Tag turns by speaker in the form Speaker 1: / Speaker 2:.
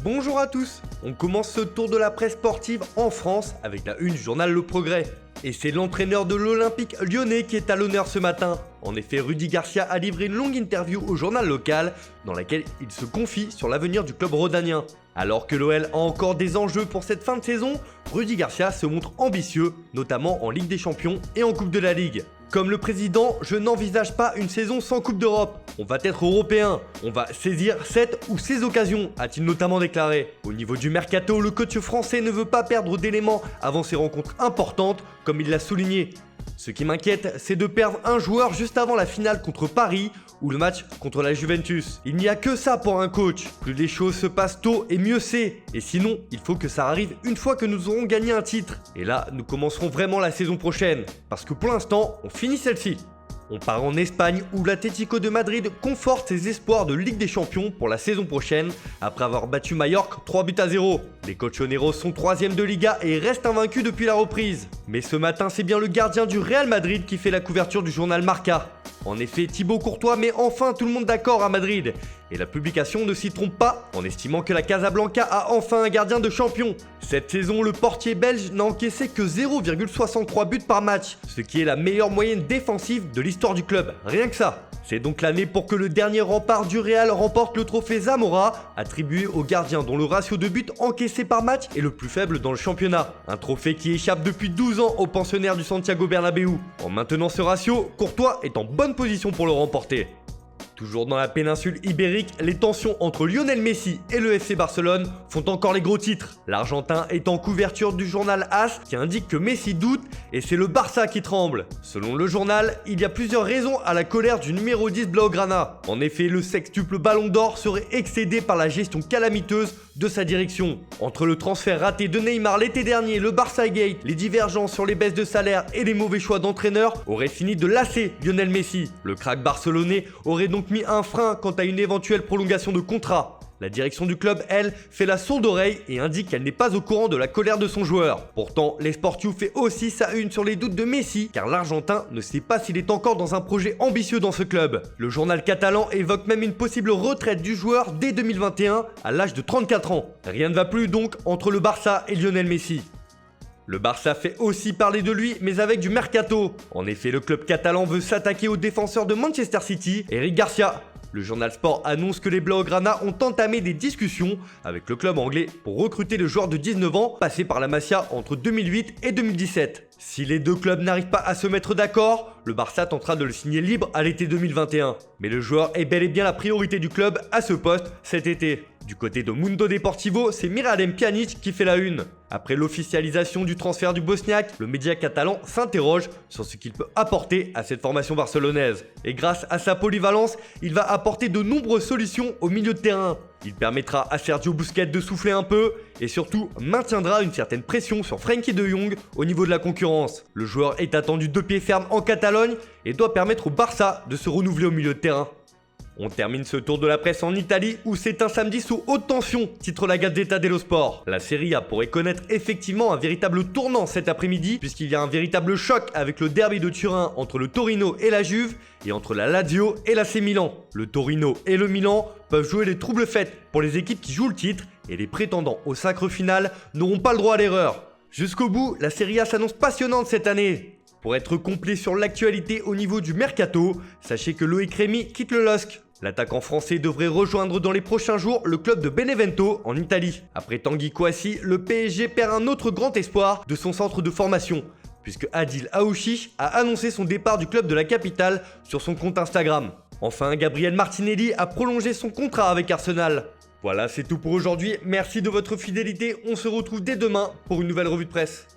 Speaker 1: Bonjour à tous. On commence ce tour de la presse sportive en France avec la une du journal Le Progrès. Et c'est l'entraîneur de l'Olympique lyonnais qui est à l'honneur ce matin. En effet, Rudy Garcia a livré une longue interview au journal local dans laquelle il se confie sur l'avenir du club rhodanien. Alors que l'OL a encore des enjeux pour cette fin de saison, Rudy Garcia se montre ambitieux, notamment en Ligue des Champions et en Coupe de la Ligue. Comme le président, je n'envisage pas une saison sans Coupe d'Europe. On va être européen, on va saisir cette ou ces occasions, a-t-il notamment déclaré. Au niveau du mercato, le coach français ne veut pas perdre d'éléments avant ces rencontres importantes, comme il l'a souligné. Ce qui m'inquiète, c'est de perdre un joueur juste avant la finale contre Paris ou le match contre la Juventus. Il n'y a que ça pour un coach. Plus les choses se passent tôt et mieux c'est. Et sinon, il faut que ça arrive une fois que nous aurons gagné un titre. Et là, nous commencerons vraiment la saison prochaine. Parce que pour l'instant, on finit celle-ci. On part en Espagne où l'Atlético de Madrid conforte ses espoirs de Ligue des Champions pour la saison prochaine après avoir battu Majorque 3-0. Les Colchoneros sont 3e de Liga et restent invaincus depuis la reprise. Mais ce matin, c'est bien le gardien du Real Madrid qui fait la couverture du journal Marca. En effet, Thibaut Courtois met enfin tout le monde d'accord à Madrid. Et la publication ne s'y trompe pas en estimant que la Casablanca a enfin un gardien de champion. Cette saison, le portier belge n'a encaissé que 0,63 buts par match, ce qui est la meilleure moyenne défensive de l'histoire du club. Rien que ça. C'est donc l'année pour que le dernier rempart du Real remporte le trophée Zamora, attribué au gardien dont le ratio de buts encaissés par match est le plus faible dans le championnat. Un trophée qui échappe depuis 12 ans aux pensionnaires du Santiago Bernabéu. En maintenant ce ratio, Courtois est en bonne position pour le remporter. Toujours dans la péninsule ibérique, les tensions entre Lionel Messi et le FC Barcelone font encore les gros titres. L'Argentin est en couverture du journal AS qui indique que Messi doute et c'est le Barça qui tremble. Selon le journal, il y a plusieurs raisons à la colère du numéro 10 Blaugrana. En effet, le sextuple Ballon d'Or serait excédé par la gestion calamiteuse de sa direction. Entre le transfert raté de Neymar l'été dernier, le Barça Gate, les divergences sur les baisses de salaire et les mauvais choix d'entraîneur auraient fini de lasser Lionel Messi. Le crack barcelonais aurait donc mis un frein quant à une éventuelle prolongation de contrat. La direction du club, elle, fait la sourde oreille et indique qu'elle n'est pas au courant de la colère de son joueur. Pourtant, l'Esportiu fait aussi sa une sur les doutes de Messi, car l'Argentin ne sait pas s'il est encore dans un projet ambitieux dans ce club. Le journal catalan évoque même une possible retraite du joueur dès 2021, à l'âge de 34 ans. Rien ne va plus donc entre le Barça et Lionel Messi. Le Barça fait aussi parler de lui, mais avec du mercato. En effet, le club catalan veut s'attaquer au défenseur de Manchester City, Eric Garcia. Le journal Sport annonce que les Blaugrana ont entamé des discussions avec le club anglais pour recruter le joueur de 19 ans passé par la Masia entre 2008 et 2017. Si les deux clubs n'arrivent pas à se mettre d'accord, le Barça tentera de le signer libre à l'été 2021. Mais le joueur est bel et bien la priorité du club à ce poste cet été. Du côté de Mundo Deportivo, c'est Miralem Pjanic qui fait la une. Après l'officialisation du transfert du Bosniaque, le média catalan s'interroge sur ce qu'il peut apporter à cette formation barcelonaise. Et grâce à sa polyvalence, il va apporter de nombreuses solutions au milieu de terrain. Il permettra à Sergio Busquets de souffler un peu et surtout maintiendra une certaine pression sur Frenkie de Jong au niveau de la concurrence. Le joueur est attendu de pied ferme en Catalogne et doit permettre au Barça de se renouveler au milieu de terrain. On termine ce tour de la presse en Italie où c'est un samedi sous haute tension, titre la Gazzetta dello Sport. La Serie A pourrait connaître effectivement un véritable tournant cet après-midi puisqu'il y a un véritable choc avec le derby de Turin entre le Torino et la Juve et entre la Lazio et l'AC Milan. Le Torino et le Milan peuvent jouer les troubles fêtes pour les équipes qui jouent le titre et les prétendants au sacre final n'auront pas le droit à l'erreur. Jusqu'au bout, la Serie A s'annonce passionnante cette année. Pour être complet sur l'actualité au niveau du mercato, sachez que Loïc Rémy quitte le LOSC. L'attaquant français devrait rejoindre dans les prochains jours le club de Benevento en Italie. Après Tanguy Kouassi, le PSG perd un autre grand espoir de son centre de formation, puisque Adil Aouchiche a annoncé son départ du club de la capitale sur son compte Instagram. Enfin, Gabriel Martinelli a prolongé son contrat avec Arsenal. Voilà, c'est tout pour aujourd'hui. Merci de votre fidélité. On se retrouve dès demain pour une nouvelle revue de presse.